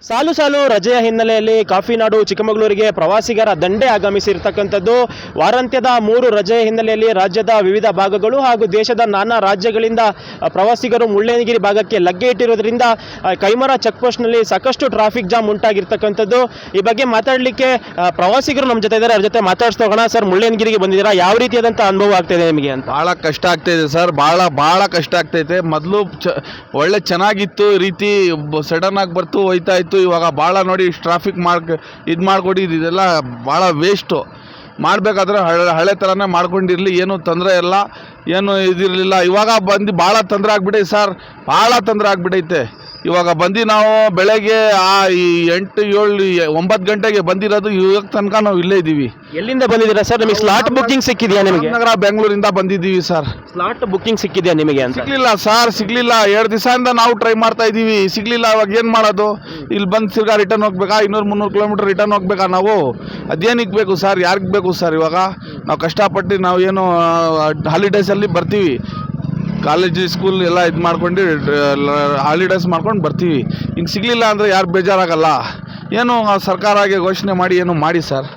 ಸಾಲು ಸಾಲು ರಜೆಯ ಹಿನ್ನೆಲೆಯಲ್ಲಿ ಕಾಫಿನಾಡು ಚಿಕ್ಕಮಗಳೂರಿಗೆ ಪ್ರವಾಸಿಗರ ದಂಡೆ ಆಗಮಿಸಿರ್ತಕ್ಕಂಥದ್ದು. ವಾರಾಂತ್ಯದ 3 ರಜೆಯ ಹಿನ್ನೆಲೆಯಲ್ಲಿ ರಾಜ್ಯದ ವಿವಿಧ ಭಾಗಗಳು ಹಾಗೂ ದೇಶದ ನಾನಾ ರಾಜ್ಯಗಳಿಂದ ಪ್ರವಾಸಿಗರು ಮುಳ್ಳಯ್ಯನಗಿರಿ ಭಾಗಕ್ಕೆ ಲಗ್ಗೆ ಇಟ್ಟಿರೋದ್ರಿಂದ ಕೈಮರ ಚೆಕ್ ಪೋಸ್ಟ್ನಲ್ಲಿ ಸಾಕಷ್ಟು ಟ್ರಾಫಿಕ್ ಜಾಮ್ ಉಂಟಾಗಿರ್ತಕ್ಕಂಥದ್ದು. ಈ ಬಗ್ಗೆ ಮಾತಾಡಲಿಕ್ಕೆ ಪ್ರವಾಸಿಗರು ನಮ್ಮ ಜೊತೆ ಇದ್ದಾರೆ, ಅವ್ರ ಜೊತೆ ಮಾತಾಡ್ಸೋಣ. ಸರ್, ಮುಳ್ಳಯ್ಯನಗಿರಿಗೆ ಬಂದಿದ್ದೀರಾ, ಯಾವ ರೀತಿಯಾದಂಥ ಅನುಭವ ಆಗ್ತಾಯಿದೆ ನಿಮಗೆ ಅಂತ? ಭಾಳ ಕಷ್ಟ ಆಗ್ತಾಯಿದೆ ಸರ್, ಭಾಳ ಕಷ್ಟ ಆಗ್ತೈತೆ. ಮೊದಲು ಒಳ್ಳೆ ಚೆನ್ನಾಗಿತ್ತು, ರೀತಿ ಸಡನ್ ಆಗಿ ಬರ್ತು ಹೋಯ್ತಾ ಇತ್ತು. ಇವಾಗ ಭಾಳ ನೋಡಿ ಟ್ರಾಫಿಕ್ ಇದು ಮಾಡ್ಕೊಡಿ, ಇದೆಲ್ಲ ಭಾಳ ವೇಸ್ಟು. ಮಾಡಬೇಕಾದ್ರೆ ಹಳೆ ಥರನೇ ಮಾಡ್ಕೊಂಡಿರಲಿ, ಏನು ತೊಂದರೆ ಇಲ್ಲ, ಏನು ಇದಿರಲಿಲ್ಲ. ಇವಾಗ ಬಂದು ಭಾಳ ತೊಂದರೆ ಆಗ್ಬಿಟ್ಟೈತೆ ಸರ್, ಭಾಳ ತೊಂದರೆ ಆಗ್ಬಿಟ್ಟೈತೆ. ಇವಾಗ ಬಂದು ನಾವು ಬೆಳಗ್ಗೆ 8, 7, 9 ಗಂಟೆಗೆ ಬಂದಿರೋದು, ಇವಾಗ ತನಕ ನಾವು ಇಲ್ಲೇ ಇದ್ದೀವಿ. ಎಲ್ಲಿಂದ ಬಂದಿದ್ದೀರಾ ಸರ್? ನಿಮಗೆ ಸ್ಲಾಟ್ ಬುಕ್ಕಿಂಗ್ ಸಿಕ್ಕಿದೆಯಾ? ನಿಮಗೆ ನಗರ ಬೆಂಗಳೂರಿಂದ ಬಂದಿದ್ದೀವಿ ಸರ್. ಸ್ಲಾಟ್ ಬುಕ್ಕಿಂಗ್ ಸಿಕ್ಕಿದೆಯಾ ನಿಮಗೆ ಅಂತ? ಸಿಗ್ಲಿಲ್ಲ ಸರ್, ಸಿಗ್ಲಿಲ್ಲ. 2 ದಿವಸದಿಂದ ನಾವು ಟ್ರೈ ಮಾಡ್ತಾ ಇದ್ದೀವಿ, ಸಿಗ್ಲಿಲ್ಲ. ಇವಾಗ ಏನು ಮಾಡೋದು? ಇಲ್ಲಿ ಬಂದು ತಿರ್ಗಾ ರಿಟರ್ನ್ ಹೋಗ್ಬೇಕಾ? 200-300 ಕಿಲೋಮೀಟರ್ ರಿಟರ್ನ್ ಹೋಗ್ಬೇಕಾ ನಾವು? ಅದೇನಿಗೆ ಬೇಕು ಸರ್? ಯಾರಿಗೆ ಬೇಕು ಸರ್? ಇವಾಗ ನಾವು ಕಷ್ಟಪಟ್ಟು ನಾವು ಏನು ಹಾಲಿಡೇಸಲ್ಲಿ ಬರ್ತೀವಿ, ಕಾಲೇಜ್ ಸ್ಕೂಲ್ ಎಲ್ಲ ಇದು ಮಾಡ್ಕೊಂಡು ಹಾಲಿಡೇಸ್ ಮಾಡ್ಕೊಂಡು ಬರ್ತೀವಿ. ಹಿಂಗೆ ಸಿಗಲಿಲ್ಲ ಅಂದರೆ ಯಾರು ಬೇಜಾರಾಗಲ್ಲ? ಏನು ಸರ್ಕಾರಕ್ಕೆ ಘೋಷಣೆ ಮಾಡಿ ಏನು ಮಾಡಿ ಸರ್.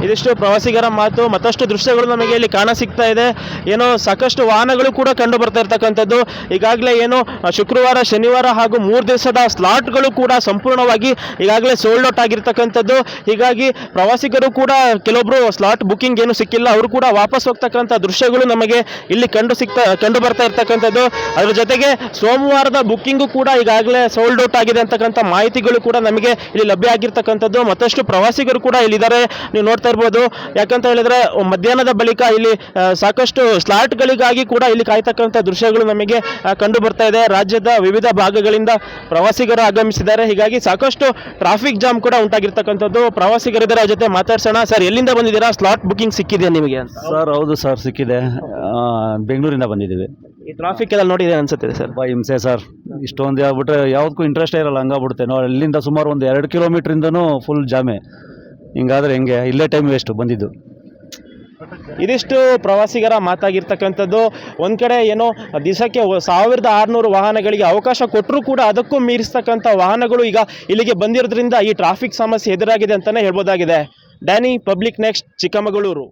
ಇದಿಷ್ಟು ಪ್ರವಾಸಿಗರ ಮಾತು. ಮತ್ತಷ್ಟು ದೃಶ್ಯಗಳು ನಮಗೆ ಇಲ್ಲಿ ಕಾಣ ಸಿಗ್ತಾ ಇದೆ. ಏನೋ ಸಾಕಷ್ಟು ವಾಹನಗಳು ಕೂಡ ಕಂಡು ಬರ್ತಾ ಇರ್ತಕ್ಕಂಥದ್ದು. ಈಗಾಗಲೇ ಏನು ಶುಕ್ರವಾರ, ಶನಿವಾರ ಹಾಗೂ 3 ದಿವಸದ ಸ್ಲಾಟ್ಗಳು ಕೂಡ ಸಂಪೂರ್ಣವಾಗಿ ಈಗಾಗಲೇ ಸೋಲ್ಡ್ ಔಟ್ ಆಗಿರ್ತಕ್ಕಂಥದ್ದು. ಹೀಗಾಗಿ ಪ್ರವಾಸಿಗರು ಕೂಡ ಕೆಲವೊಬ್ರು ಸ್ಲಾಟ್ ಬುಕ್ಕಿಂಗ್ ಏನು ಸಿಕ್ಕಿಲ್ಲ, ಅವರು ಕೂಡ ವಾಪಸ್ ಹೋಗ್ತಕ್ಕಂಥ ದೃಶ್ಯಗಳು ನಮಗೆ ಇಲ್ಲಿ ಕಂಡು ಬರ್ತಾ ಇರ್ತಕ್ಕಂಥದ್ದು. ಅದರ ಜೊತೆಗೆ ಸೋಮವಾರದ ಬುಕ್ಕಿಂಗು ಕೂಡ ಈಗಾಗಲೇ ಸೋಲ್ಡ್ ಔಟ್ ಆಗಿದೆ ಅಂತಕ್ಕಂಥ ಮಾಹಿತಿಗಳು ಕೂಡ ನಮಗೆ ಇಲ್ಲಿ ಲಭ್ಯ ಆಗಿರ್ತಕ್ಕಂಥದ್ದು. ಮತ್ತಷ್ಟು ಪ್ರವಾಸಿಗರು ಕೂಡ ಇಲ್ಲಿದ್ದಾರೆ, ನೀವು ನೋಡ್ತಾ ಇರ್ಬೋದು. ಯಾಕಂತ ಹೇಳಿದ್ರೆ ಮಧ್ಯಾಹ್ನದ ಬಳಿಕ ಇಲ್ಲಿ ಸಾಕಷ್ಟು ಸ್ಲಾಟ್ಗಳಿಗಾಗಿ ಕೂಡ ಇಲ್ಲಿ ಕಾಯ್ತಕ್ಕಂಥ ದೃಶ್ಯಗಳು ನಮಗೆ ಕಂಡು ಬರ್ತಾ ಇದೆ. ರಾಜ್ಯದ ವಿವಿಧ ಭಾಗಗಳಿಂದ ಪ್ರವಾಸಿಗರು ಆಗಮಿಸಿದ್ದಾರೆ, ಹೀಗಾಗಿ ಸಾಕಷ್ಟು ಟ್ರಾಫಿಕ್ ಜಾಮ್ ಕೂಡ ಉಂಟಾಗಿರ್ತಕ್ಕಂಥದ್ದು. ಪ್ರವಾಸಿಗರಿದ್ದಾರೆ, ಅವ್ರ ಜೊತೆ ಮಾತಾಡ್ಸೋಣ. ಸರ್, ಎಲ್ಲಿಂದ ಬಂದಿದ್ದೀರಾ? ಸ್ಲಾಟ್ ಬುಕ್ಕಿಂಗ್ ಸಿಕ್ಕಿದೆ ನಿಮಗೆ ಅಂತ? ಸರ್, ಹೌದು ಸರ್, ಸಿಕ್ಕಿದೆ. ಬೆಂಗಳೂರಿಂದ ಬಂದಿದ್ದೀವಿ. ಈ ಟ್ರಾಫಿಕ್ ಎಲ್ಲ ನೋಡಿದೆ ಅನ್ಸುತ್ತೆ ಸರ್? ಹಿಂಸೆ ಸರ್, ಇಷ್ಟೊಂದು ಹೇಳ್ಬಿಟ್ರೆ ಯಾವುದಕ್ಕೂ ಇಂಟ್ರೆಸ್ಟೇ ಇರಲ್ಲ, ಹಂಗಾಗ್ಬಿಡುತ್ತೆ. ನಾವು ಇಲ್ಲಿಂದ ಸುಮಾರು ಒಂದು 2 ಕಿಲೋಮೀಟ್ರಿಂದನೂ ಫುಲ್ ಜಾಮೆ. ಹಿಂಗಾದ್ರೆ ಹೆಂಗೆ? ಇಲ್ಲೇ ಟೈಮ್ ವೇಸ್ಟು ಬಂದಿದ್ದು. ಇದಿಷ್ಟು ಪ್ರವಾಸಿಗರ ಮಾತಾಗಿರ್ತಕ್ಕಂಥದ್ದು. ಒಂದು ಕಡೆ ಏನೋ ದಿವಸಕ್ಕೆ 1600 ವಾಹನಗಳಿಗೆ ಅವಕಾಶ ಕೊಟ್ಟರೂ ಕೂಡ ಅದಕ್ಕೂ ಮೀರಿಸ್ತಕ್ಕಂಥ ವಾಹನಗಳು ಈಗ ಇಲ್ಲಿಗೆ ಬಂದಿರೋದ್ರಿಂದ ಈ ಟ್ರಾಫಿಕ್ ಸಮಸ್ಯೆ ಎದುರಾಗಿದೆ ಅಂತಲೇ ಹೇಳ್ಬೋದಾಗಿದೆ. Danny, public next, Chikkamagaluru.